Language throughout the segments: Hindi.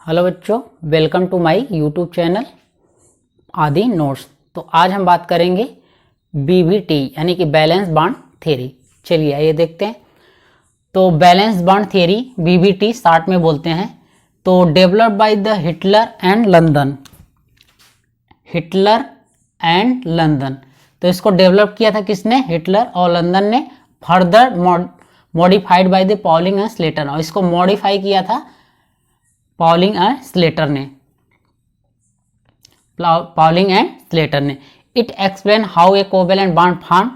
हेलो बच्चों, welcome to my YouTube channel Aadi notes. तो आज हम बात करेंगे बीबीटी यानी कि बैलेंस बॉन्ड थ्योरी। चलिए आइए देखते हैं। तो valence bond theory BBT short में बोलते हैं। तो developed by the Hitler and London. तो इसको डेवलप किया था किसने? हिटलर और लंदन ने। Further modified by the polling and Slater, और इसको मॉडिफाई किया था पॉलिंग एंड स्लेटर ने। It explain how a covalent bond form.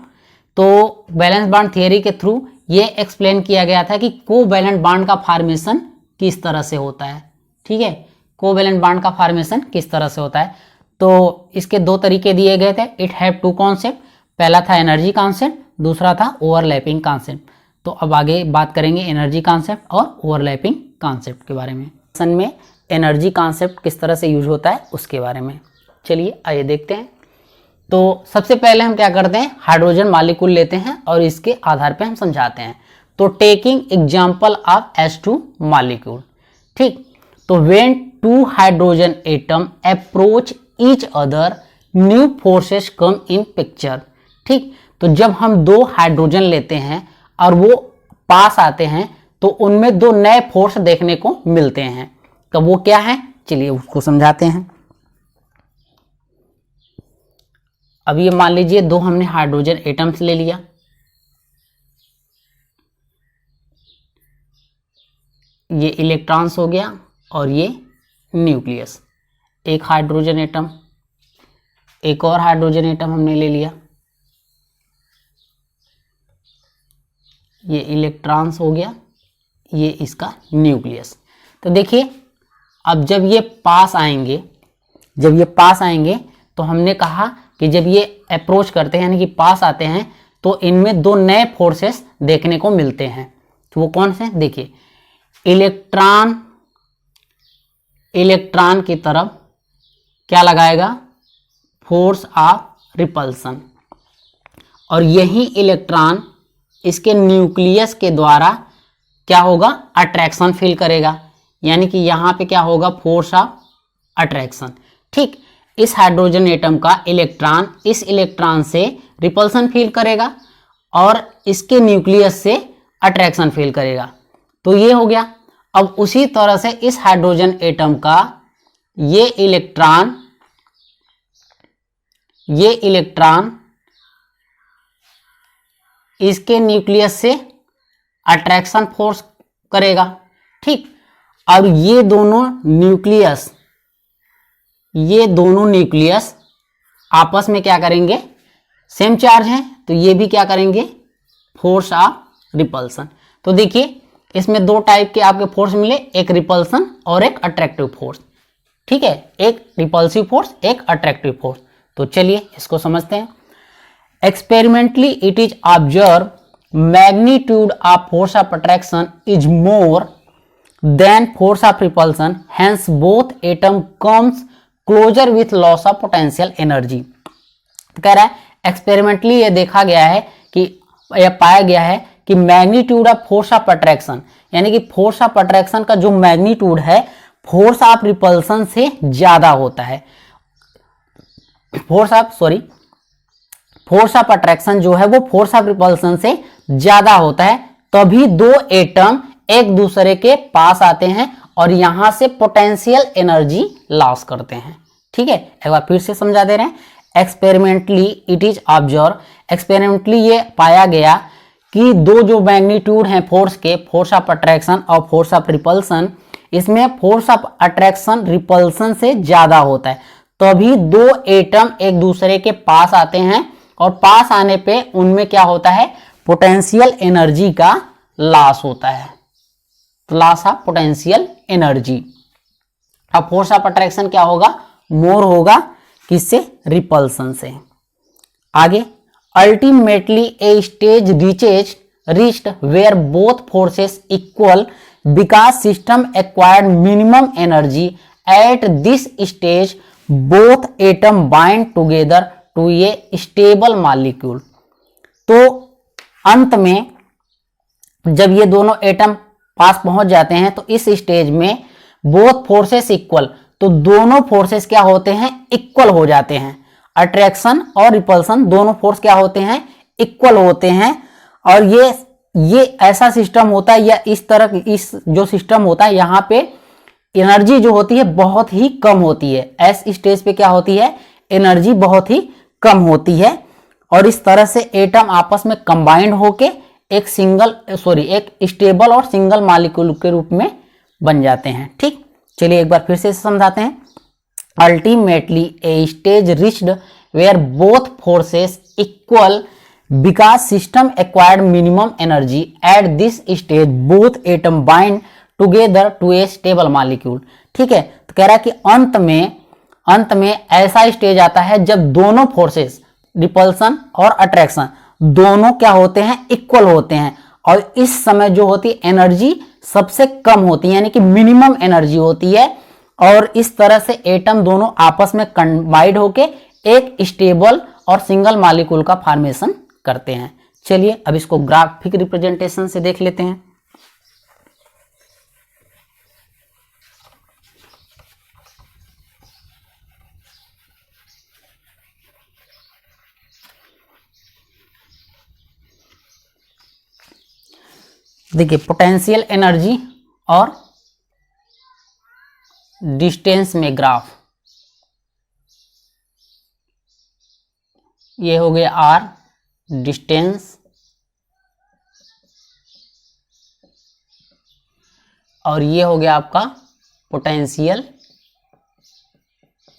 तो बैलेंस बॉन्ड थियरी के थ्रू ये एक्सप्लेन किया गया था कि कोवैलेंट बॉन्ड का फॉर्मेशन किस तरह से होता है। ठीक है, कोवैलेंट बॉन्ड का फॉर्मेशन किस तरह से होता है। तो इसके दो तरीके दिए गए थे। It have two concept. पहला था एनर्जी कॉन्सेप्ट, दूसरा था ओवरलैपिंग कॉन्सेप्ट। तो अब आगे बात करेंगे एनर्जी कॉन्सेप्ट और ओवरलैपिंग कॉन्सेप्ट के बारे में। में एनर्जी कॉन्सेप्ट किस तरह से यूज होता है उसके बारे में चलिए आइए देखते हैं। तो सबसे पहले हम क्या करते हैं, हाइड्रोजन मॉलिक्यूल लेते हैं और इसके आधार पे हम समझाते हैं। तो taking example of H2 molecule. ठीक, तो when two hydrogen atom approach each other new forces come in picture. ठीक, तो जब हम दो हाइड्रोजन लेते हैं और वो पास आते हैं तो उनमें दो नए फोर्स देखने को मिलते हैं। तो वो क्या है, चलिए उसको समझाते हैं। अब ये मान लीजिए दो हमने हाइड्रोजन एटम्स ले लिया। ये इलेक्ट्रॉन्स हो गया और ये न्यूक्लियस। एक हाइड्रोजन एटम, एक और हाइड्रोजन एटम हमने ले लिया। ये इलेक्ट्रॉन्स हो गया, ये इसका न्यूक्लियस। तो देखिए अब जब ये पास आएंगे तो हमने कहा कि जब ये अप्रोच करते हैं यानी कि पास आते हैं तो इनमें दो नए फोर्सेस देखने को मिलते हैं। तो वो कौन से? देखिए, इलेक्ट्रॉन की तरफ क्या लगाएगा? Force of repulsion. और यही इलेक्ट्रॉन इसके न्यूक्लियस के द्वारा क्या होगा? अट्रैक्शन फील करेगा, यानी कि यहां पे क्या होगा? Force of attraction. ठीक, इस हाइड्रोजन एटम का इलेक्ट्रॉन इस इलेक्ट्रॉन से रिपल्सन फील करेगा और इसके न्यूक्लियस से अट्रैक्शन फील करेगा। तो ये हो गया। अब उसी तरह से इस हाइड्रोजन एटम का ये इलेक्ट्रॉन इसके न्यूक्लियस से अट्रैक्शन फोर्स करेगा। ठीक, अब ये दोनों न्यूक्लियस आपस में क्या करेंगे? सेम चार्ज है, तो ये भी क्या करेंगे? Force of repulsion. तो देखिए इसमें दो टाइप के आपके फोर्स मिले, एक रिपल्सन और एक अट्रैक्टिव फोर्स। ठीक है, एक रिपल्सिव फोर्स, एक अट्रैक्टिव फोर्स। तो चलिए इसको समझते हैं। Experimentally it is observe magnitude of force of attraction is more than force of repulsion, hence both atom comes closer with loss of potential energy। तो कह रहा है एक्सपेरिमेंटली ये देखा गया है कि यह पाया गया है कि magnitude of force of attraction यानी कि फोर्स ऑफ अट्रैक्शन का जो मैग्नीट्यूड है फोर्स ऑफ रिपल्सन से ज्यादा होता है। फोर्स ऑफ अट्रैक्शन जो है वो फोर्स ऑफ रिपल्सन से ज्यादा होता है, तभी दो एटम एक दूसरे के पास आते हैं और यहां से पोटेंशियल एनर्जी लॉस करते हैं। ठीक है, एक बार फिर से समझा दे रहे हैं। Experimentally it is observe, experimentally ये पाया गया कि दो जो मैग्नीट्यूड हैं फोर्स के, फोर्स ऑफ अट्रैक्शन और फोर्स ऑफ रिपल्सन, इसमें फोर्स ऑफ अट्रैक्शन रिपल्सन से ज्यादा होता है, तभी दो एटम एक दूसरे के पास आते हैं और पास आने पे उनमें क्या होता है? पोटेंशियल एनर्जी का लॉस होता है, लॉस ऑफ पोटेंशियल एनर्जी। अब फोर्स ऑफ अट्रैक्शन क्या होगा? मोर होगा, किससे? रिपल्सन से। आगे, ultimately a stage reached where both forces equal because system acquired minimum energy at this stage both atom bind together to a stable molecule. तो अंत में जब ये दोनों एटम पास पहुंच जाते हैं तो इस स्टेज में बोथ फोर्सेस इक्वल, तो दोनों फोर्सेस क्या होते हैं, इक्वल हो जाते हैं। अट्रैक्शन और रिपल्सन दोनों फोर्स क्या होते हैं, इक्वल होते हैं। और ये ऐसा सिस्टम होता है, या इस तरह इस जो सिस्टम होता है यहाँ पे एनर्जी जो होती है बहुत ही कम होती है। एस स्टेज पे क्या होती है, एनर्जी बहुत ही कम होती है। और इस तरह से एटम आपस में कंबाइंड होके एक स्टेबल और सिंगल मॉलिक्यूल के रूप में बन जाते हैं। ठीक, चलिए एक बार फिर से समझाते हैं। Ultimately a stage reached where both forces equal because system acquired minimum energy at this stage both atom bind together to a stable molecule. ठीक है, तो कह रहा है कि अंत में ऐसा स्टेज आता है जब दोनों फोर्सेस रिपल्सन और अट्रैक्शन दोनों क्या होते हैं, इक्वल होते हैं। और इस समय जो होती है एनर्जी सबसे कम होती है, यानी कि मिनिमम एनर्जी होती है। और इस तरह से एटम दोनों आपस में कंबाइंड होके एक स्टेबल और सिंगल मॉलिक्यूल का फॉर्मेशन करते हैं। चलिए अब इसको ग्राफिक रिप्रेजेंटेशन से देख लेते हैं। देखिए पोटेंशियल एनर्जी और डिस्टेंस में ग्राफ, ये हो गया आर डिस्टेंस, और ये हो गया आपका पोटेंशियल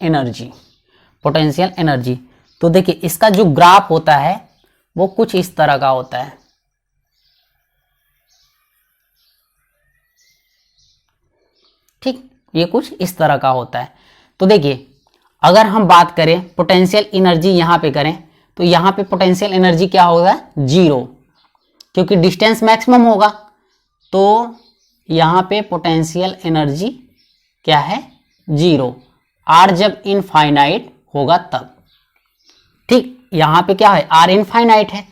एनर्जी। पोटेंशियल एनर्जी, तो देखिए इसका जो ग्राफ होता है वो कुछ इस तरह का होता है। ठीक, ये कुछ इस तरह का होता है। तो देखिए अगर हम बात करें पोटेंशियल एनर्जी यहां पे करें, तो यहां पे पोटेंशियल एनर्जी क्या होगा, 0, क्योंकि डिस्टेंस मैक्सिमम होगा। तो यहां पे पोटेंशियल एनर्जी क्या है, 0। आर जब इनफाइनाइट होगा तब। ठीक, यहां पे क्या है, आर इनफाइनाइट है,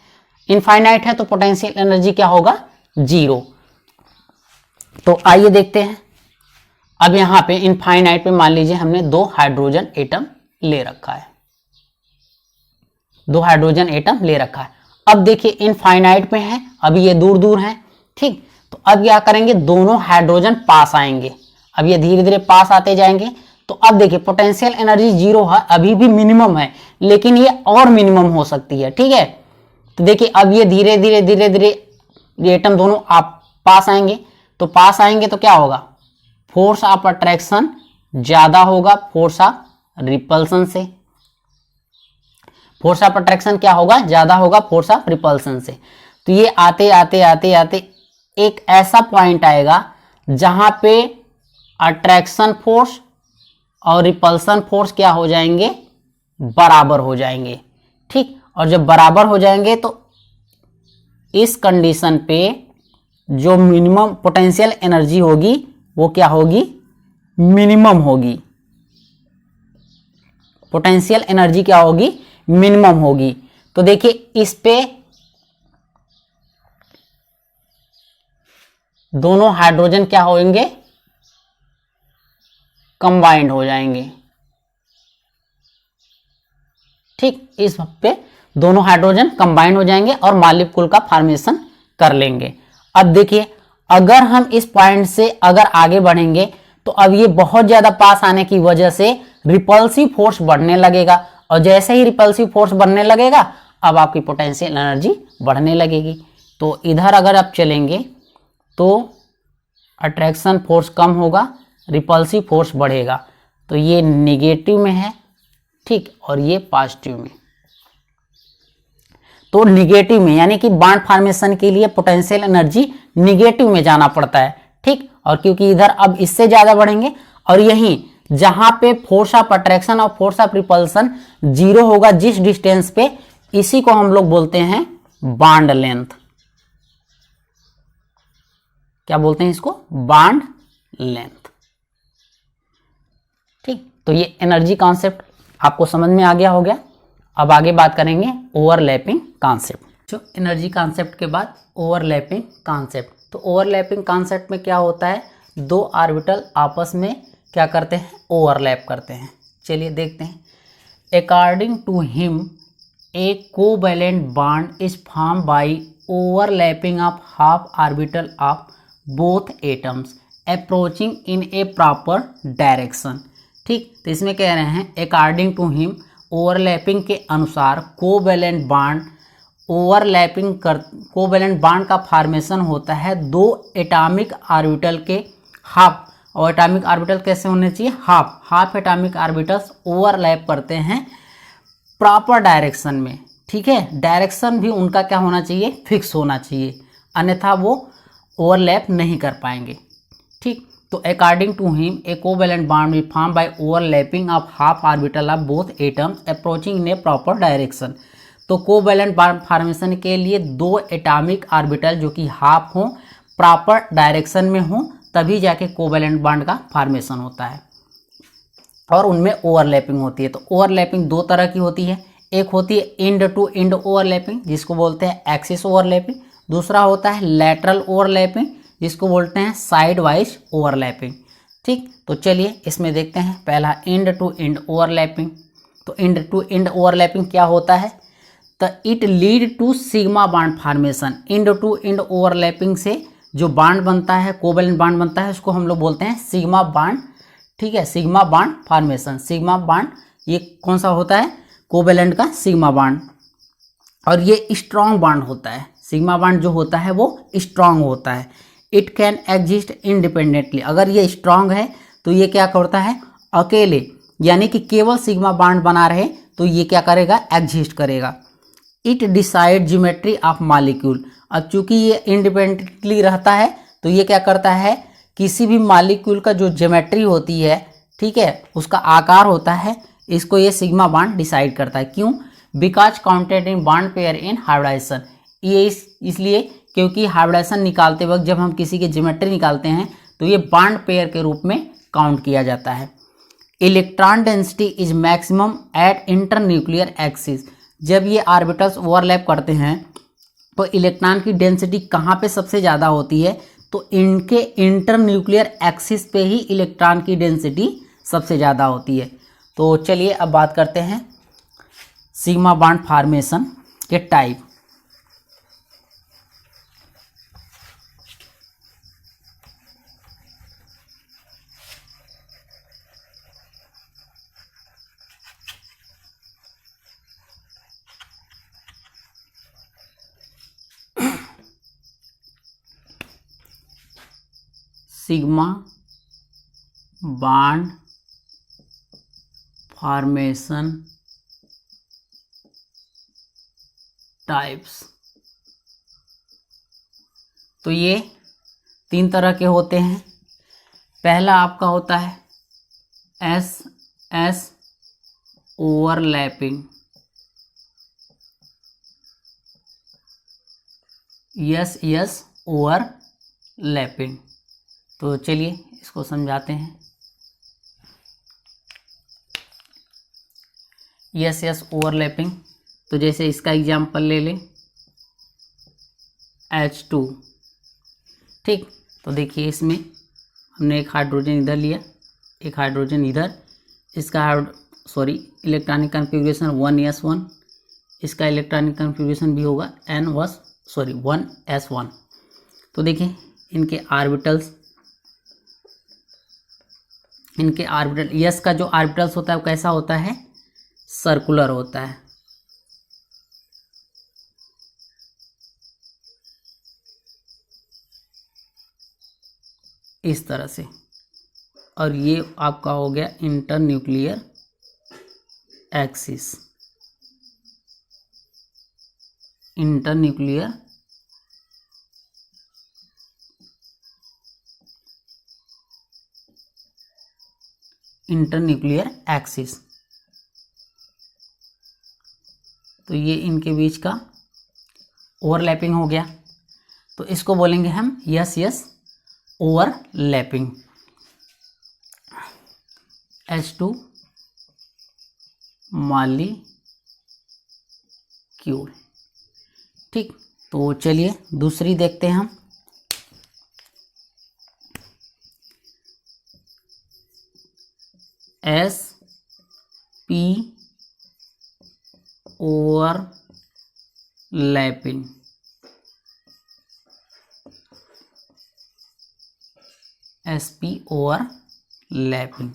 इनफाइनाइट है तो पोटेंशियल एनर्जी क्या होगा, 0। तो आइए देखते हैं। अब यहां पे इनफाइनाइट पे मान लीजिए हमने 2 हाइड्रोजन एटम ले रखा है, 2 हाइड्रोजन एटम ले रखा है। अब देखिए इनफाइनाइट में है, अभी ये दूर दूर है। ठीक, तो अब क्या करेंगे, दोनों हाइड्रोजन पास आएंगे। अब ये धीरे धीरे पास आते जाएंगे। तो अब देखिए पोटेंशियल एनर्जी 0 है, अभी भी मिनिमम है, लेकिन ये और मिनिमम हो सकती है। ठीक है, तो देखिए अब ये धीरे धीरे ये एटम दोनों आप पास आएंगे। तो पास आएंगे तो क्या होगा, फोर्स ऑफ अट्रैक्शन ज्यादा होगा फोर्स ऑफ रिपल्सन से। फोर्स ऑफ अट्रैक्शन क्या होगा, ज्यादा होगा फोर्स ऑफ रिपल्सन से। तो ये आते आते आते आते एक ऐसा पॉइंट आएगा जहां पे अट्रैक्शन फोर्स और रिपल्सन फोर्स क्या हो जाएंगे, बराबर हो जाएंगे। ठीक, और जब बराबर हो जाएंगे तो इस कंडीशन पे जो मिनिमम पोटेंशियल एनर्जी होगी वो क्या होगी, मिनिमम होगी। पोटेंशियल एनर्जी क्या होगी, मिनिमम होगी। तो देखिए इस पे दोनों हाइड्रोजन क्या होंगे, कंबाइंड हो जाएंगे। ठीक, इस पे दोनों हाइड्रोजन कंबाइंड हो जाएंगे और मॉलिक्यूल का फॉर्मेशन कर लेंगे। अब देखिए अगर हम इस पॉइंट से अगर आगे बढ़ेंगे तो अब ये बहुत ज्यादा पास आने की वजह से रिपल्सिव फोर्स बढ़ने लगेगा, और जैसे ही रिपल्सिव फोर्स बढ़ने लगेगा अब आपकी पोटेंशियल एनर्जी बढ़ने लगेगी। तो इधर अगर आप चलेंगे तो अट्रैक्शन फोर्स कम होगा, रिपल्सिव फोर्स बढ़ेगा। तो ये निगेटिव में है, ठीक, और ये पॉजिटिव में। तो निगेटिव में यानी कि बॉन्ड फॉर्मेशन के लिए पोटेंशियल एनर्जी निगेटिव में जाना पड़ता है। ठीक, और क्योंकि इधर अब इससे ज्यादा बढ़ेंगे, और यहीं जहां पे फोर्स ऑफ अट्रैक्शन और फोर्स ऑफ रिपल्सन 0 होगा जिस डिस्टेंस पे, इसी को हम लोग बोलते हैं बॉन्ड लेंथ। क्या बोलते हैं इसको, बॉन्ड लेंथ। ठीक, तो ये एनर्जी कॉन्सेप्ट आपको समझ में आ गया हो गया। अब आगे बात करेंगे ओवरलैपिंग कॉन्सेप्ट। जो एनर्जी कॉन्सेप्ट के बाद ओवरलैपिंग कॉन्सेप्ट। तो ओवरलैपिंग कॉन्सेप्ट में क्या होता है, दो ऑर्बिटल आपस में क्या करते हैं, ओवरलैप करते हैं। चलिए देखते हैं। According to him a covalent bond is form by overlapping of half orbital of both atoms approaching in a proper direction. ठीक, तो इसमें कह रहे हैं अकॉर्डिंग टू हिम, ओवरलैपिंग के अनुसार कोवैलेंट बॉन्ड का फॉर्मेशन होता है दो एटॉमिक ऑर्बिटल के हाफ, और एटॉमिक ऑर्बिटल कैसे होने चाहिए, हाफ एटॉमिक ऑर्बिटल्स ओवरलैप करते हैं प्रॉपर डायरेक्शन में। ठीक है, डायरेक्शन भी उनका क्या होना चाहिए, फिक्स होना चाहिए, अन्यथा वो ओवरलैप नहीं कर पाएंगे। ठीक, तो according to him a covalent bond will form by overlapping of half orbital of both atoms approaching in a proper direction. तो कोवैलेंट बॉन्ड फॉर्मेशन के लिए दो एटॉमिक ऑर्बिटल जो कि हाफ हो, प्रॉपर डायरेक्शन में हो, तभी जाके कोवैलेंट बॉन्ड का फॉर्मेशन होता है और उनमें ओवरलैपिंग होती है। तो ओवरलैपिंग दो तरह की होती है, एक होती है इंड टू इंड ओवरलैपिंग जिसको बोलते हैं एक्सिस ओवरलैपिंग, दूसरा होता है लैटरल ओवरलैपिंग जिसको बोलते हैं साइड वाइज ओवरलैपिंग। ठीक, तो चलिए इसमें देखते हैं। पहला इंड टू इंड ओवरलैपिंग। तो इंड टू इंड ओवरलैपिंग क्या होता है, तो it lead to sigma bond formation. End to end overlapping से जो बॉन्ड बनता है, कोवैलेंट बॉन्ड बनता है, उसको हम लोग बोलते हैं सिग्मा बॉन्ड। ठीक है, sigma bond formation. Sigma bond ये कौन सा होता है, कोवैलेंट का सिग्मा बॉन्ड, और ये स्ट्रॉन्ग बॉन्ड होता है। सिग्मा बॉन्ड जो होता है वो स्ट्रॉन्ग होता है। It can exist independently. अगर ये स्ट्रॉन्ग है तो ये क्या करता है, अकेले यानी कि केवल सिग्मा बॉन्ड बना रहे तो ये क्या करेगा, एग्जिस्ट करेगा। It decide geometry of molecule. अब चूंकि ये इंडिपेंडेंटली रहता है तो ये क्या करता है, किसी भी मॉलिक्यूल का जो ज्योमेट्री होती है, ठीक है, उसका आकार होता है, इसको ये सिग्मा बॉन्ड डिसाइड करता है। क्यों, because counted in bond pair in hybridization. ये इसलिए क्योंकि हाइब्रिडाइजेशन निकालते वक्त जब हम किसी की ज्योमेट्री निकालते हैं तो ये बॉन्ड पेयर के रूप में काउंट किया जाता है। Electron density is maximum at internuclear axis. जब ये ऑर्बिटल्स ओवरलैप करते हैं तो इलेक्ट्रॉन की डेंसिटी कहाँ पे सबसे ज़्यादा होती है, तो इनके इंटरन्यूक्लियर एक्सिस पे ही इलेक्ट्रॉन की डेंसिटी सबसे ज़्यादा होती है। तो चलिए अब बात करते हैं सिग्मा बॉन्ड फॉर्मेशन के type. Sigma bond formation types. तो ये तीन तरह के होते हैं। पहला आपका होता है S S overlapping, yes yes overlapping. तो चलिए इसको समझाते हैं। यस यस ओवरलैपिंग, तो जैसे इसका एग्जांपल ले लें H2। ठीक, तो देखिए इसमें हमने एक हाइड्रोजन इधर लिया, एक हाइड्रोजन इधर, इसका इलेक्ट्रॉनिक कन्फिग्रेशन 1s1, इसका इलेक्ट्रॉनिक कन्फिग्रेशन भी होगा 1s1। तो देखिए इनके ऑर्बिटल यस का जो ऑर्बिटल्स होता है वो कैसा होता है, सर्कुलर होता है। इस तरह से, और ये आपका हो गया इंटरन्यूक्लियर एक्सिस। इंटरन्यूक्लियर एक्सिस, तो ये इनके बीच का ओवरलैपिंग हो गया। तो इसको बोलेंगे हम yes yes overlapping. H2 molecule. ठीक, तो चलिए दूसरी देखते हैं हम। S P overlapping, SP overlapping.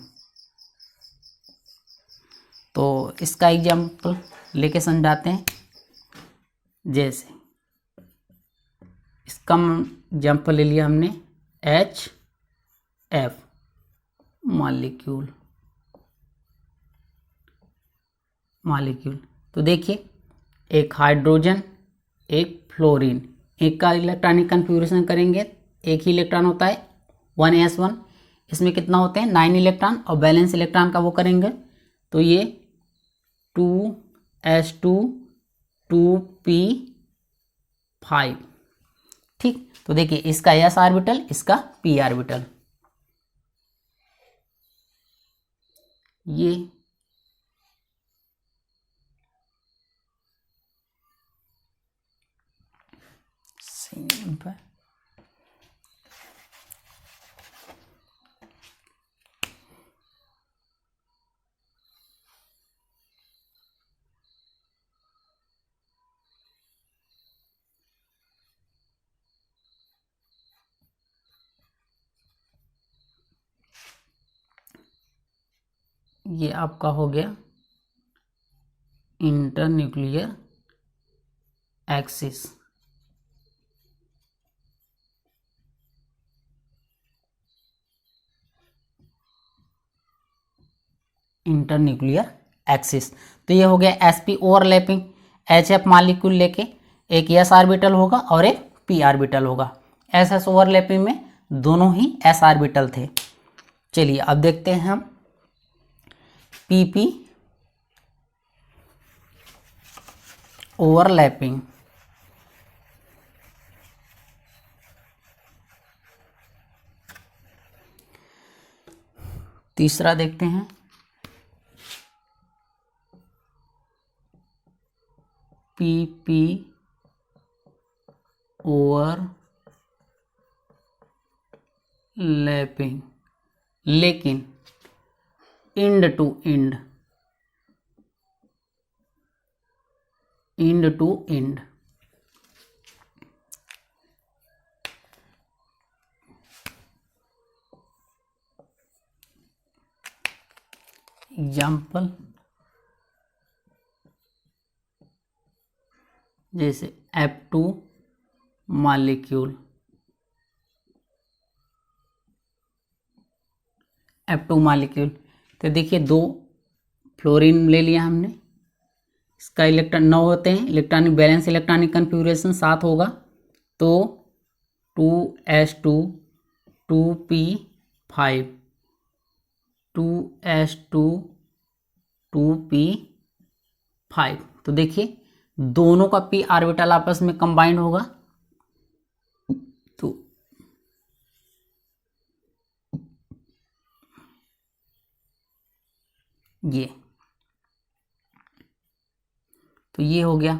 तो इसका एग्जाम्पल लेके समझाते हैं। जैसे इसका एग्जाम्पल ले लिया हमने HF मॉलिक्यूल। तो देखिए, एक हाइड्रोजन, एक फ्लोरीन, एक का इलेक्ट्रॉनिक कन्फिग्रेशन करेंगे, एक ही इलेक्ट्रॉन होता है 1s1, इसमें कितना होते हैं 9 इलेक्ट्रॉन, और बैलेंस इलेक्ट्रॉन का वो करेंगे तो ये 2s2 2p5। ठीक, तो देखिए इसका s ऑर्बिटल, इसका p ऑर्बिटल, ये सिंपल। ये आपका हो गया इंटरन्यूक्लियर एक्सिस। Internuclear axis. तो ये हो गया sp ओवरलैपिंग, HF मॉलिक्यूल लेके एक s ऑर्बिटल होगा और एक p ऑर्बिटल होगा। SS ओवरलैपिंग में दोनों ही s ऑर्बिटल थे। चलिए अब देखते हैं हम pp ओवरलैपिंग। तीसरा देखते हैं PP ओवरलैपिंग, लेकिन end to end, end to end. Example जैसे F2 मॉलिक्यूल, F2 मॉलिक्यूल। तो देखिए दो फ्लोरीन ले लिया हमने, इसका इलेक्ट्रॉन 9 होते हैं, इलेक्ट्रॉनिक बैलेंस इलेक्ट्रॉनिक कन्फिग्रेशन 7 होगा, तो 2s2 2p5, 2s2 2p5। तो देखिए दोनों का p ऑर्बिटल आपस में कंबाइंड होगा, तो ये हो गया।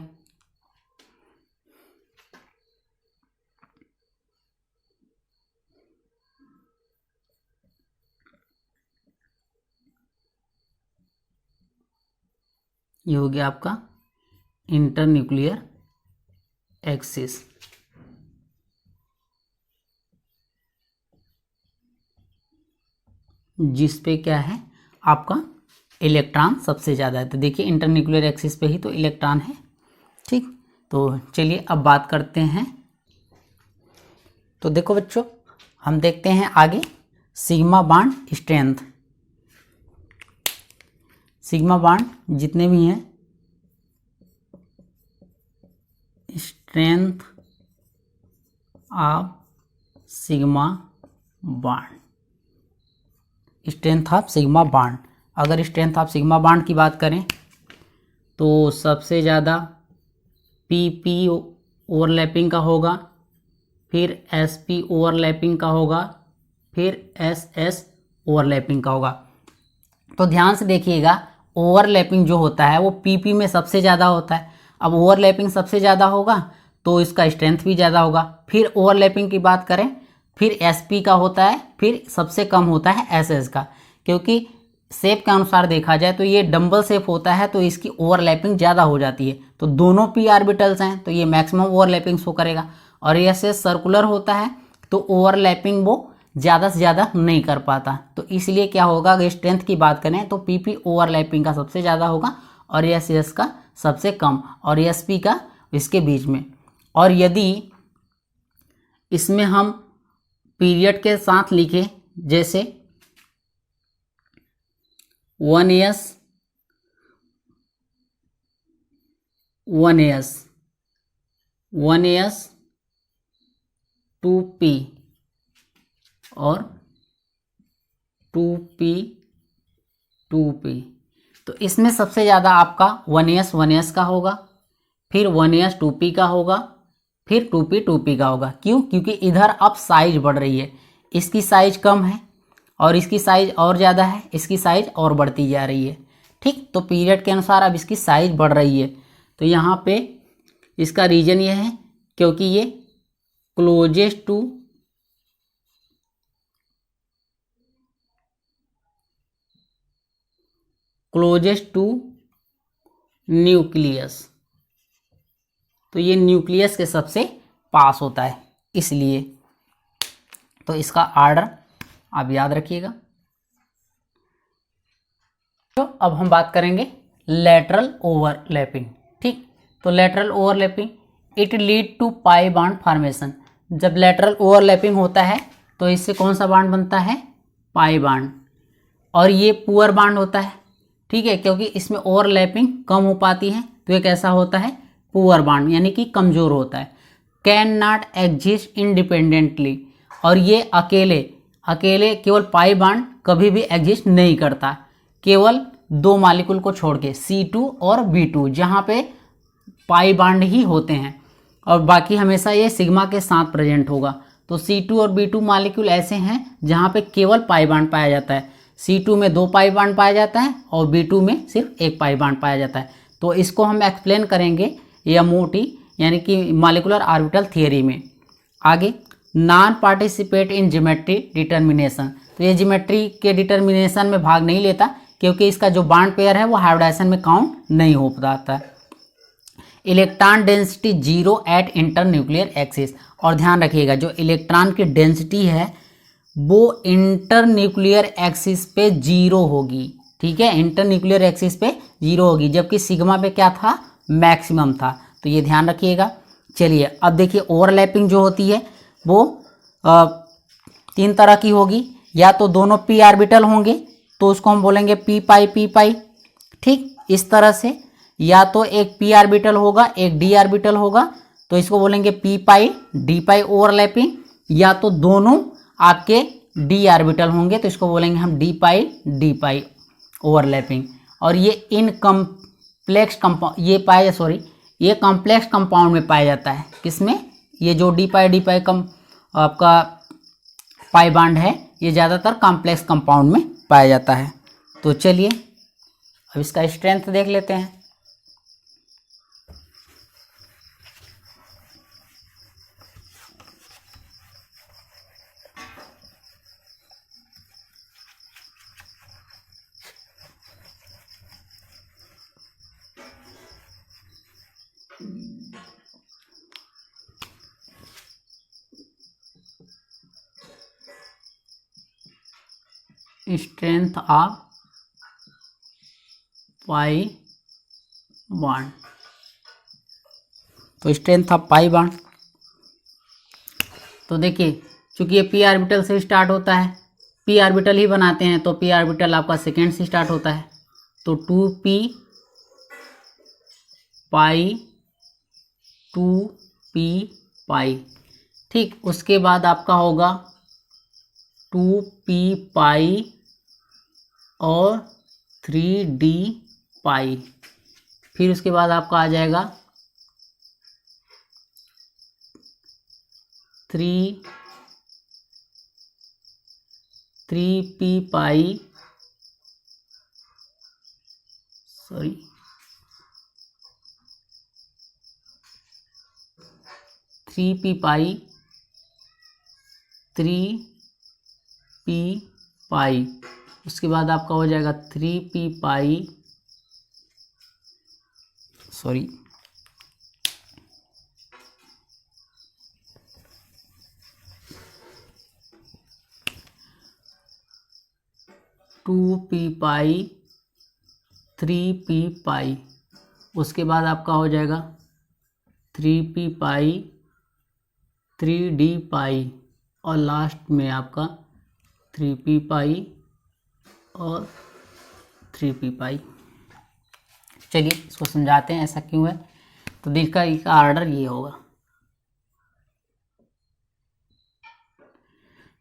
ये हो गया आपका इंटरन्यूक्लियर एक्सिस। जिस पे क्या है आपका इलेक्ट्रॉन सबसे ज़्यादा है। तो देखिए इंटरन्यूक्लियर एक्सिस पे ही तो इलेक्ट्रॉन है। ठीक, तो चलिए अब बात करते हैं। तो देखो बच्चों, हम देखते हैं आगे sigma bond strength. Sigma bond जितने भी हैं, strength of sigma bond, strength of sigma bond. अगर स्ट्रेंथ ऑफ सिग्मा बॉन्ड की बात करें तो सबसे ज़्यादा PP ओवरलैपिंग का होगा, फिर SP ओवरलैपिंग का होगा, फिर SS ओवरलैपिंग का होगा। तो ध्यान से देखिएगा, ओवरलैपिंग जो होता है वो PP में सबसे ज़्यादा होता है। अब ओवरलैपिंग सबसे ज़्यादा होगा तो इसका स्ट्रेंथ भी ज़्यादा होगा। फिर ओवरलैपिंग की बात करें, फिर SP का होता है, फिर सबसे कम होता है SS का, क्योंकि शेप के अनुसार देखा जाए तो ये डंबल शेप होता है, तो इसकी ओवरलैपिंग ज़्यादा हो जाती है, तो दोनों पी ऑर्बिटल्स हैं तो ये मैक्सिमम ओवरलैपिंग शो करेगा। और ऐसे सर्कुलर होता है तो ओवरलैपिंग वो ज़्यादा से ज़्यादा नहीं कर पाता, तो इसलिए क्या होगा, अगर स्ट्रेंथ की बात करें तो पीपी ओवरलैपिंग का सबसे ज़्यादा होगा और एस का सबसे कम और एसपी का इसके बीच में। और यदि इसमें हम पीरियड के साथ लिखें जैसे 1s 1s 1s 2p और 2p 2p, तो इसमें सबसे ज़्यादा आपका 1s का होगा, फिर 1s 2p का होगा, फिर 2p 2p का होगा। क्यों? क्योंकि इधर अब साइज बढ़ रही है, इसकी साइज कम है और इसकी साइज और ज़्यादा है, इसकी साइज और बढ़ती जा रही है। ठीक, तो पीरियड के अनुसार अब इसकी साइज बढ़ रही है, तो यहाँ पे इसका रीजन ये है क्योंकि ये क्लोजेस्ट टू न्यूक्लियस, तो ये न्यूक्लियस के सबसे पास होता है इसलिए, तो इसका आर्डर आप याद रखिएगा। तो अब हम बात करेंगे लेटरल ओवरलैपिंग। ठीक, तो lateral overlapping it lead to pi bond formation. जब लेटरल ओवरलैपिंग होता है तो इससे कौन सा बॉन्ड बनता है, पाई बॉन्ड, और ये पुअर बॉन्ड होता है। ठीक है, क्योंकि इसमें ओवरलैपिंग कम हो पाती है तो ये कैसा होता है, पुअर बॉन्ड, यानी कि कमज़ोर होता है। कैन नॉट एग्जिस्ट इंडिपेंडेंटली, और ये अकेले केवल पाई बॉन्ड कभी भी एग्जिस्ट नहीं करता, केवल दो मॉलिक्यूल को छोड़ के C2 और B2 जहाँ पे पाई बॉन्ड ही होते हैं, और बाकी हमेशा ये सिग्मा के साथ प्रेजेंट होगा। तो C2 और B2 मॉलिक्यूल ऐसे हैं जहाँ पे केवल पाई बॉन्ड पाया जाता है। C2 में 2 पाई बॉन्ड पाया जाता है और B2 में सिर्फ 1 पाई बॉन्ड पाया जाता है। तो इसको हम एक्सप्लेन करेंगे MOT यानी कि मॉलिक्यूलर ऑर्बिटल थियरी में। आगे, non participate in geometry determination, तो ये ज्योमेट्री के डिटर्मिनेशन में भाग नहीं लेता क्योंकि इसका जो बॉन्ड पेयर है वो हाइब्रिडाइजेशन में काउंट नहीं हो पाता है। Electron density 0 at inter nuclear axis, और ध्यान रखिएगा जो इलेक्ट्रॉन की डेंसिटी है वो इंटर न्यूक्लियर एक्सिस पे 0 होगी। ठीक है, इंटर न्यूक्लियर एक्सिस पे 0 होगी, जबकि सिग्मा पे क्या था, मैक्सिमम था, तो ये ध्यान रखिएगा। चलिए अब देखिए ओवरलैपिंग जो होती है वो 3 तरह की होगी, या तो दोनों p ऑर्बिटल होंगे तो उसको हम बोलेंगे p पाई। ठीक, इस तरह से, या तो एक p ऑर्बिटल होगा एक d ऑर्बिटल होगा तो इसको बोलेंगे p पाई d पाई ओवरलैपिंग, या तो दोनों आपके d ऑर्बिटल होंगे तो इसको बोलेंगे हम d पाई ओवरलैपिंग। और ये कॉम्प्लेक्स कंपाउंड में पाया जाता है। किसमें, ये जो d पाई आपका पाई बॉन्ड है ये ज़्यादातर कॉम्प्लेक्स कंपाउंड में पाया जाता है। तो चलिए अब इसका स्ट्रेंथ देख लेते हैं। स्ट्रेंथ ऑफ पाई बॉन्ड, तो स्ट्रेंथ ऑफ पाई बॉन्ड, तो देखिए चूंकि ये p ऑर्बिटल से स्टार्ट होता है, p ऑर्बिटल ही बनाते हैं तो p ऑर्बिटल आपका सेकेंड से स्टार्ट होता है, तो 2p पाई। ठीक, उसके बाद आपका होगा 2p पाई और 3d पाई, फिर उसके बाद आपका आ जाएगा 3p पाई 3p पाई 3p पाई, उसके बाद आपका हो जाएगा 3p पाई, सॉरी 2p पाई 3p पाई, उसके बाद आपका हो जाएगा 3p पाई 3d पाई, और लास्ट में आपका 3p पाई और 3p पाई। चलिए इसको समझाते हैं ऐसा क्यों है। तो दिल का आर्डर ये होगा।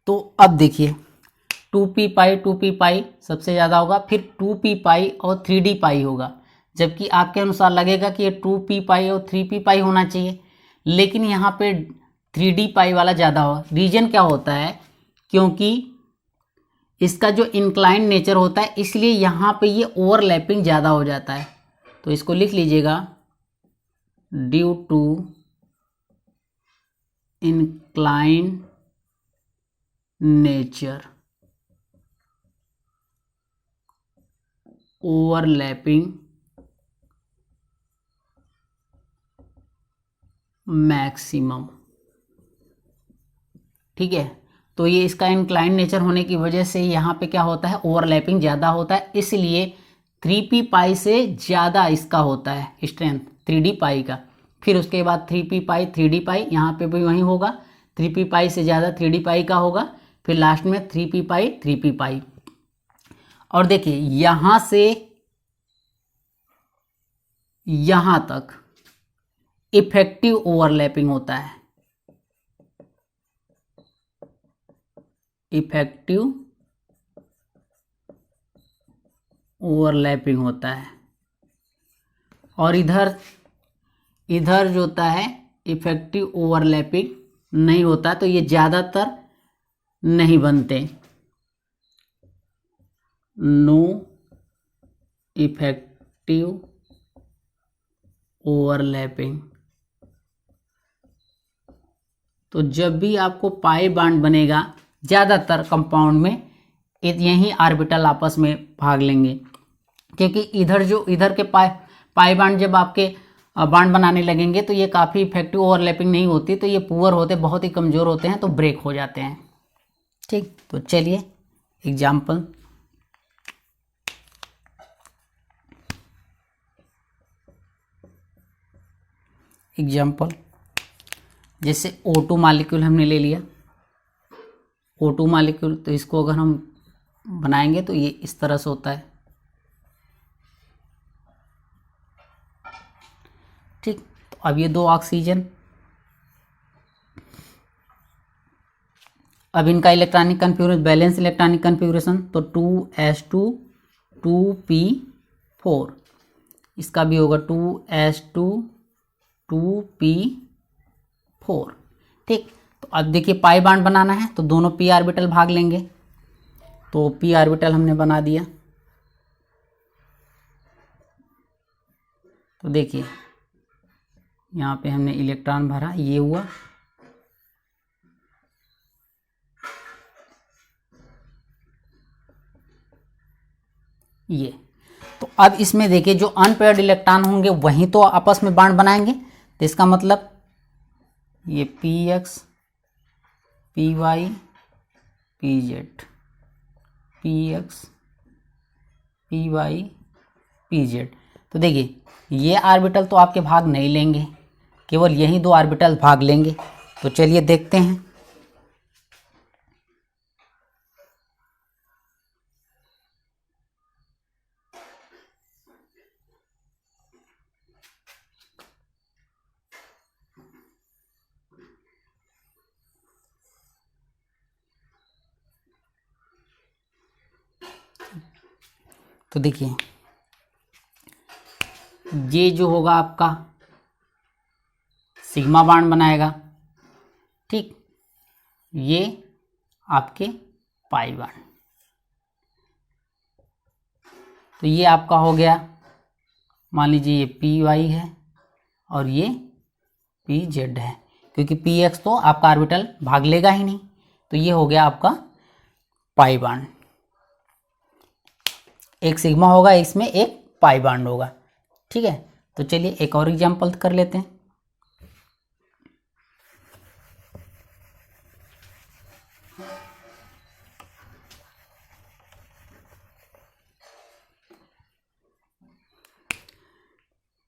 तो अब देखिए 2p पाई सबसे ज़्यादा होगा, फिर 2p पाई और 3d पाई होगा, जबकि आपके अनुसार लगेगा कि ये 2p पाई और 3p पाई होना चाहिए, लेकिन यहाँ पे 3d पाई वाला ज़्यादा होगा। रीजन क्या होता है, क्योंकि इसका जो इंक्लाइन नेचर होता है इसलिए यहाँ पे ये ओवरलैपिंग ज़्यादा हो जाता है। तो इसको लिख लीजिएगा, due to incline nature overlapping maximum. ठीक है, तो ये इसका इंक्लाइन नेचर होने की वजह से यहाँ पे क्या होता है, ओवरलैपिंग ज़्यादा होता है, इसलिए 3p पाई से ज़्यादा इसका होता है स्ट्रेंथ 3d पाई का। फिर उसके बाद 3p पाई 3d पाई, यहाँ पे भी वही होगा, 3p पाई से ज़्यादा 3d पाई का होगा, फिर लास्ट में 3p पाई 3p पाई। और देखिए यहाँ से यहाँ तक इफेक्टिव ओवरलैपिंग होता है, इफेक्टिव ओवरलैपिंग होता है, और इधर जो होता है इफेक्टिव ओवरलैपिंग नहीं होता, तो ये ज़्यादातर नहीं बनते, नो इफेक्टिव ओवरलैपिंग। तो जब भी आपको पाई बॉन्ड बनेगा ज़्यादातर कंपाउंड में यही ऑर्बिटल आपस में भाग लेंगे, क्योंकि इधर के पाई बॉन्ड जब आपके बॉन्ड बनाने लगेंगे तो ये काफ़ी इफेक्टिव ओवरलैपिंग नहीं होती, तो ये पुअर होते, बहुत ही कमज़ोर होते हैं, तो ब्रेक हो जाते हैं। ठीक, तो चलिए एग्जाम्पल, जैसे O2 मॉलिक्यूल हमने ले लिया, O2 मॉलिक्यूल, तो इसको अगर हम बनाएंगे तो ये इस तरह से होता है। ठीक, तो अब ये 2 ऑक्सीजन, अब इनका electronic configuration, balance electronic configuration, तो 2s2 2p4, इसका भी होगा 2s2 2p4। ठीक, तो अब देखिए पाई बॉन्ड बनाना है तो दोनों p ऑर्बिटल भाग लेंगे, तो p ऑर्बिटल हमने बना दिया। तो देखिए यहाँ पे हमने इलेक्ट्रॉन भरा, ये हुआ, ये। तो अब इसमें देखिए जो अनपेयर्ड इलेक्ट्रॉन होंगे वहीं तो आपस में बॉन्ड बनाएंगे, तो इसका मतलब ये px py pz, px py pz। तो देखिए ये ऑर्बिटल तो आपके भाग नहीं लेंगे, केवल यही 2 ऑर्बिटल भाग लेंगे। तो चलिए देखते हैं। तो देखिए ये जो होगा आपका सिग्मा बॉन्ड बनाएगा, ठीक, ये आपके पाई बॉन्ड, तो ये आपका हो गया, मान लीजिए ये पी वाई है और ये पी जेड है, क्योंकि पी एक्स तो आपका ऑर्बिटल भाग लेगा ही नहीं, तो ये हो गया आपका पाई बॉन्ड। एक सिग्मा होगा, इसमें एक पाई बॉन्ड होगा। ठीक है, तो चलिए एक और एग्जांपल कर लेते हैं।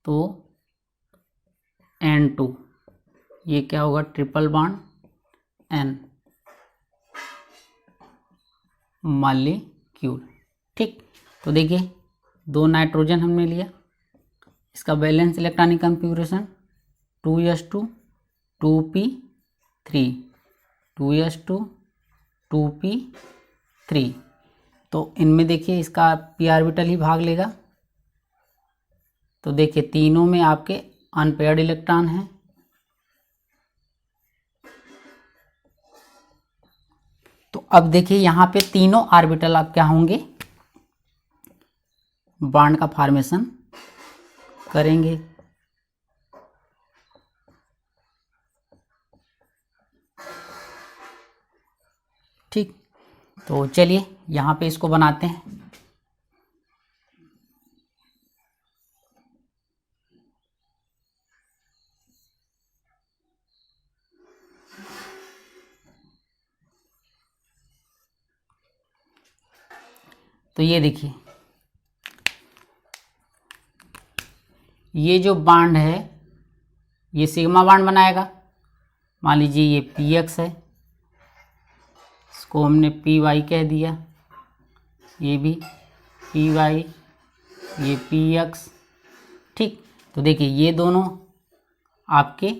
तो N2 ये क्या होगा, ट्रिपल बॉन्ड N मॉलिक्यूल। ठीक, तो देखिए 2 नाइट्रोजन हमने लिया, इसका balance electronic configuration 2s2 2p3 2s2 2p3। तो इनमें देखिए इसका p ऑर्बिटल ही भाग लेगा। तो देखिए तीनों में आपके अनपेयर्ड इलेक्ट्रॉन हैं। तो अब देखिए यहाँ पे तीनों ऑर्बिटल आप क्या होंगे, बॉन्ड का फॉर्मेशन करेंगे। ठीक, तो चलिए यहाँ पे इसको बनाते हैं। तो ये देखिए ये जो बॉन्ड है ये सिग्मा बॉन्ड बनाएगा। मान लीजिए ये px है, इसको हमने py कह दिया, ये भी py, ये px। ठीक, तो देखिए ये दोनों आपके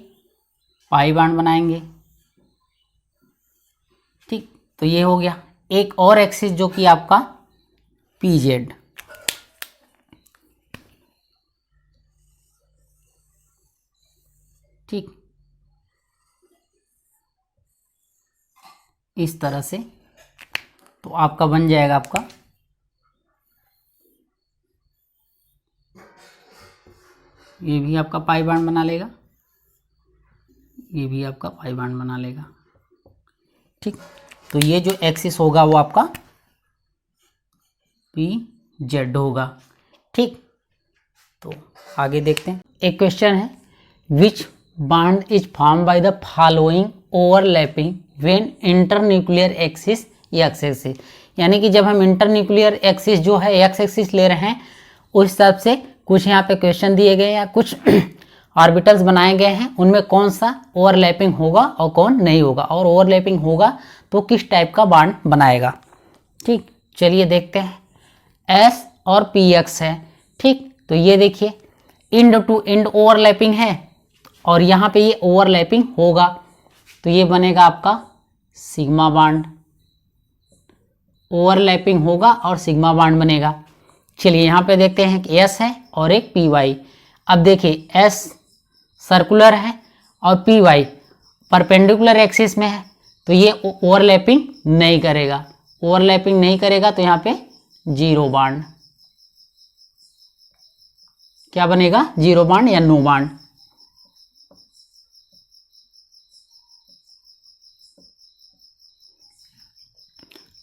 पाई बॉन्ड बनाएंगे। ठीक, तो ये हो गया। एक और एक्सिस जो कि आपका pz। ठीक, इस तरह से तो आपका बन जाएगा, आपका ये भी आपका पाई बॉन्ड बना लेगा, ये भी आपका पाई बॉन्ड बना लेगा। ठीक, तो ये जो एक्सिस होगा वो आपका pz होगा। ठीक, तो आगे देखते हैं। एक क्वेश्चन है, विच bond is form by the following overlapping when internuclear axis x axis. यानी कि जब हम इंटरन्यूक्लियर एक्सिस जो है एक्स एक्सिस ले रहे हैं, उस हिसाब से कुछ यहाँ पे क्वेश्चन दिए गए या कुछ ऑर्बिटल्स बनाए गए हैं, उनमें कौन सा ओवरलैपिंग होगा और कौन नहीं होगा, और ओवरलैपिंग होगा तो किस टाइप का बॉन्ड बनाएगा। ठीक, चलिए देखते हैं। S और px है। ठीक, तो ये देखिए इंड टू इंड ओवरलैपिंग है और यहाँ पे ये ओवरलैपिंग होगा, तो ये बनेगा आपका सिग्मा बॉन्ड। ओवरलैपिंग होगा और सिग्मा बॉन्ड बनेगा। चलिए यहाँ पे देखते हैं कि S है और एक py। अब देखिए S सर्कुलर है और py परपेंडिकुलर एक्सिस में है, तो ये ओवरलैपिंग नहीं करेगा। ओवरलैपिंग नहीं करेगा तो यहाँ पे जीरो बॉन्ड, क्या बनेगा, जीरो बॉन्ड या नो बॉन्ड।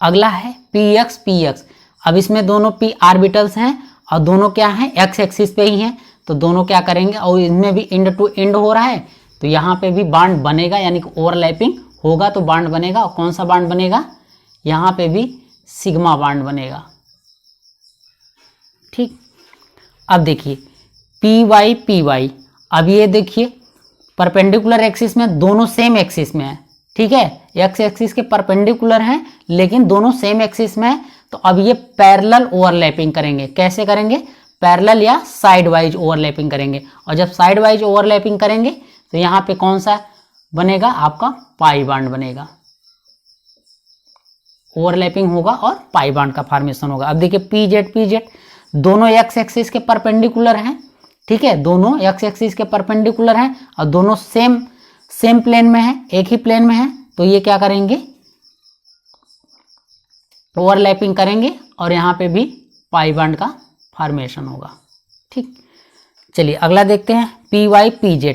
अगला है px। अब इसमें दोनों p ऑर्बिटल्स हैं और दोनों क्या हैं, x एक्सिस पे ही हैं, तो दोनों क्या करेंगे, और इनमें भी इंड टू इंड हो रहा है, तो यहाँ पे भी बॉन्ड बनेगा, यानी कि ओवरलैपिंग होगा तो बॉन्ड बनेगा। और कौन सा बॉन्ड बनेगा, यहाँ पे भी सिग्मा बॉन्ड बनेगा। ठीक, अब देखिए py। अब ये देखिए परपेंडिकुलर एक्सिस में दोनों सेम एक्सिस में है। ठीक है, एक्स एक्सिस के परपेंडिकुलर हैं लेकिन दोनों सेम एक्सिस में है, तो अब ये पैरेलल ओवरलैपिंग करेंगे। कैसे करेंगे, पैरेलल या साइड वाइज ओवरलैपिंग करेंगे। और जब साइड वाइज ओवरलैपिंग करेंगे तो यहाँ पे कौन सा बनेगा, आपका पाई बॉन्ड बनेगा। ओवरलैपिंग होगा और पाई बॉन्ड का फॉर्मेशन होगा। अब देखिए pz दोनों एक्स एक्सिस के परपेंडिकुलर हैं। ठीक है, दोनों एक्स एक्सिस के परपेंडिकुलर हैं और दोनों सेम प्लेन में है, एक ही प्लेन में है, तो ये क्या करेंगे, ओवरलैपिंग करेंगे और यहाँ पे भी पाई बॉन्ड का फॉर्मेशन होगा। ठीक, चलिए अगला देखते हैं py pz।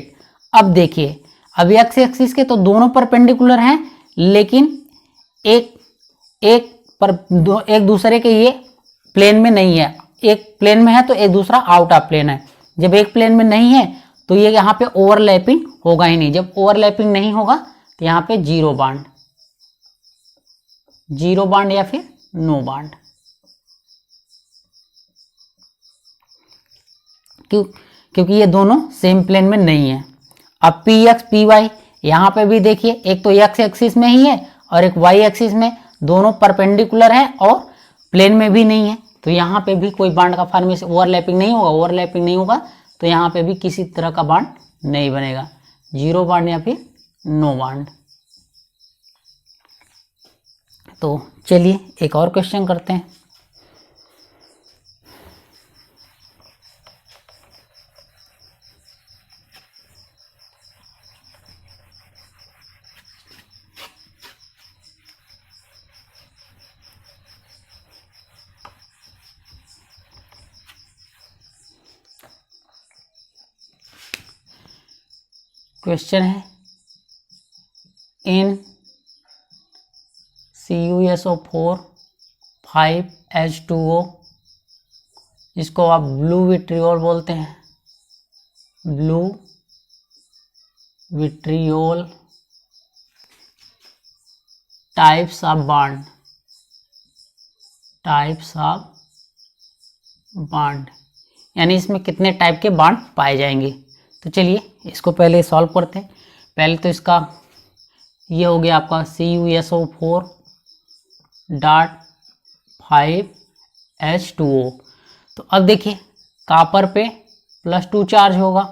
अब देखिए अब एक्स एक्सिस के तो दोनों परपेंडिकुलर हैं, लेकिन एक दूसरे के ये प्लेन में नहीं है, एक प्लेन में है तो एक दूसरा आउट ऑफ प्लेन है। जब एक प्लेन में नहीं है तो ये यहाँ पे ओवरलैपिंग होगा ही नहीं। जब ओवरलैपिंग नहीं होगा तो यहाँ पे जीरो बॉन्ड या फिर नो बॉन्ड। क्योंकि ये दोनों सेम प्लेन में नहीं है। अब पी एक्स पी वाई यहाँ पे भी देखिए, एक तो एक्स एक्सिस में ही है और एक वाई एक्सिस में, दोनों परपेंडिकुलर है और प्लेन में भी नहीं है, तो यहाँ पे भी कोई बॉन्ड का फॉर्मेशन ओवरलैपिंग नहीं होगा तो यहाँ पे भी किसी तरह का बॉन्ड नहीं बनेगा, जीरो बॉन्ड या फिर नो बॉन्ड। तो चलिए एक और क्वेश्चन करते हैं। क्वेश्चन है इन CuSO4 5H2O, जिसको आप ब्लू विट्रियोल बोलते हैं, blue vitriol types of bond, यानी इसमें कितने टाइप के बॉन्ड पाए जाएंगे। तो चलिए इसको पहले सॉल्व करते हैं। पहले तो इसका ये हो गया आपका CuSO4.5H2O। तो अब देखिए कॉपर पे +2 चार्ज होगा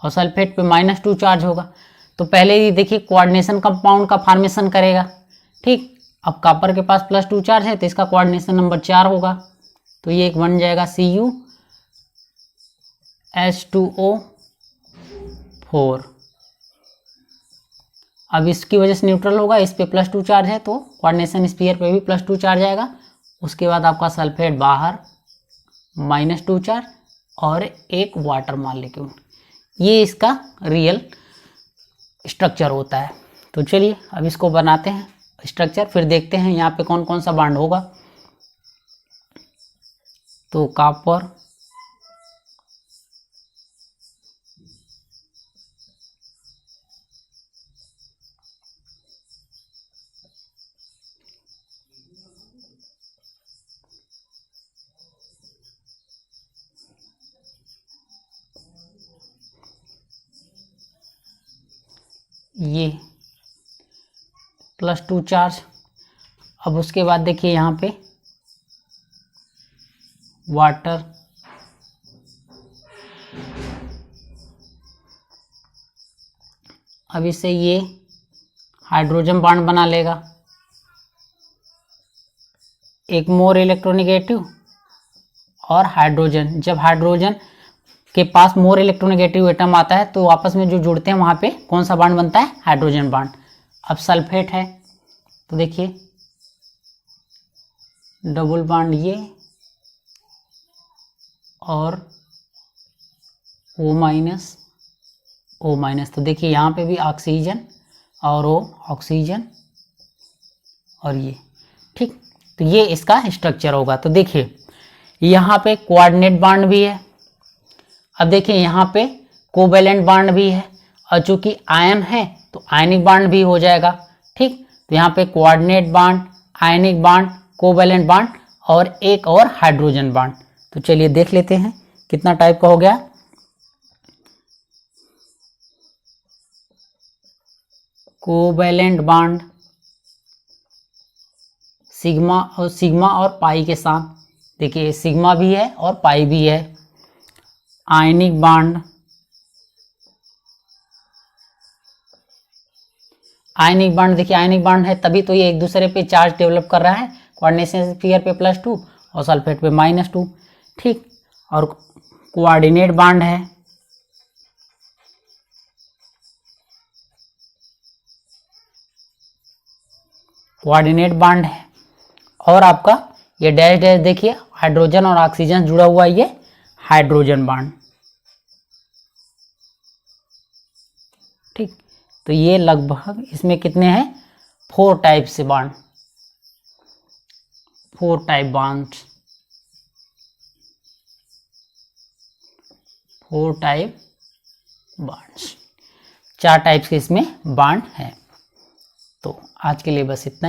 और सल्फेट पे -2 चार्ज होगा। तो पहले ही देखिए कोऑर्डिनेशन कंपाउंड का फॉर्मेशन करेगा, ठीक। अब कॉपर के पास +2 चार्ज है तो इसका कोऑर्डिनेशन नंबर 4 होगा, तो ये एक बन जाएगा CuH2O4। अब इसकी वजह से न्यूट्रल होगा, इस पे +2 चार्ज है तो कोऑर्डिनेशन स्फीयर पे भी +2 चार्ज आएगा। उसके बाद आपका सल्फेट बाहर -2 चार्ज और एक वाटर मॉलिक्यूल। ये इसका रियल स्ट्रक्चर होता है। तो चलिए अब इसको बनाते हैं स्ट्रक्चर, फिर देखते हैं यहाँ पे कौन कौन सा बॉन्ड होगा। तो कॉपर ये +2 चार्ज। अब उसके बाद देखिए यहाँ पे वाटर, अब इससे ये हाइड्रोजन बॉन्ड बना लेगा, एक मोर इलेक्ट्रोनेगेटिव और हाइड्रोजन। जब हाइड्रोजन के पास मोर इलेक्ट्रोनेगेटिव एटम आता है तो आपस में जो जुड़ते हैं वहाँ पे कौन सा बॉन्ड बनता है, हाइड्रोजन बॉन्ड। अब सल्फेट है तो देखिए डबल बॉन्ड ये और O-, तो देखिए यहाँ पे भी ऑक्सीजन और ऑक्सीजन और ये, ठीक। तो ये इसका स्ट्रक्चर होगा। तो देखिए यहाँ पे कोऑर्डिनेट बॉन्ड भी है। अब देखिए यहाँ पे कोवेलेंट बॉन्ड भी है और चूंकि आयन है तो आयनिक बॉन्ड भी हो जाएगा, ठीक। तो यहाँ पे coordinate bond, ionic bond, covalent bond और एक और हाइड्रोजन बॉन्ड। तो चलिए देख लेते हैं कितना टाइप का हो गया। कोवेलेंट बॉन्ड सिग्मा और पाई के साथ, देखिए सिग्मा भी है और पाई भी है। आयनिक बॉन्ड, देखिए आयनिक बॉन्ड है तभी तो ये एक दूसरे पे चार्ज डेवलप कर रहा है, कोऑर्डिनेशन स्फीयर पे +2 और सल्फेट पे -2, ठीक। और कोऑर्डिनेट बॉन्ड है, और आपका ये डैश डैश देखिए हाइड्रोजन और ऑक्सीजन जुड़ा हुआ है, ये हाइड्रोजन बॉन्ड, ठीक। तो ये लगभग इसमें कितने हैं, 4 टाइप से bond, 4 type bond. 4 type bonds, 4 types के इसमें बॉन्ड है। तो आज के लिए बस इतना ही।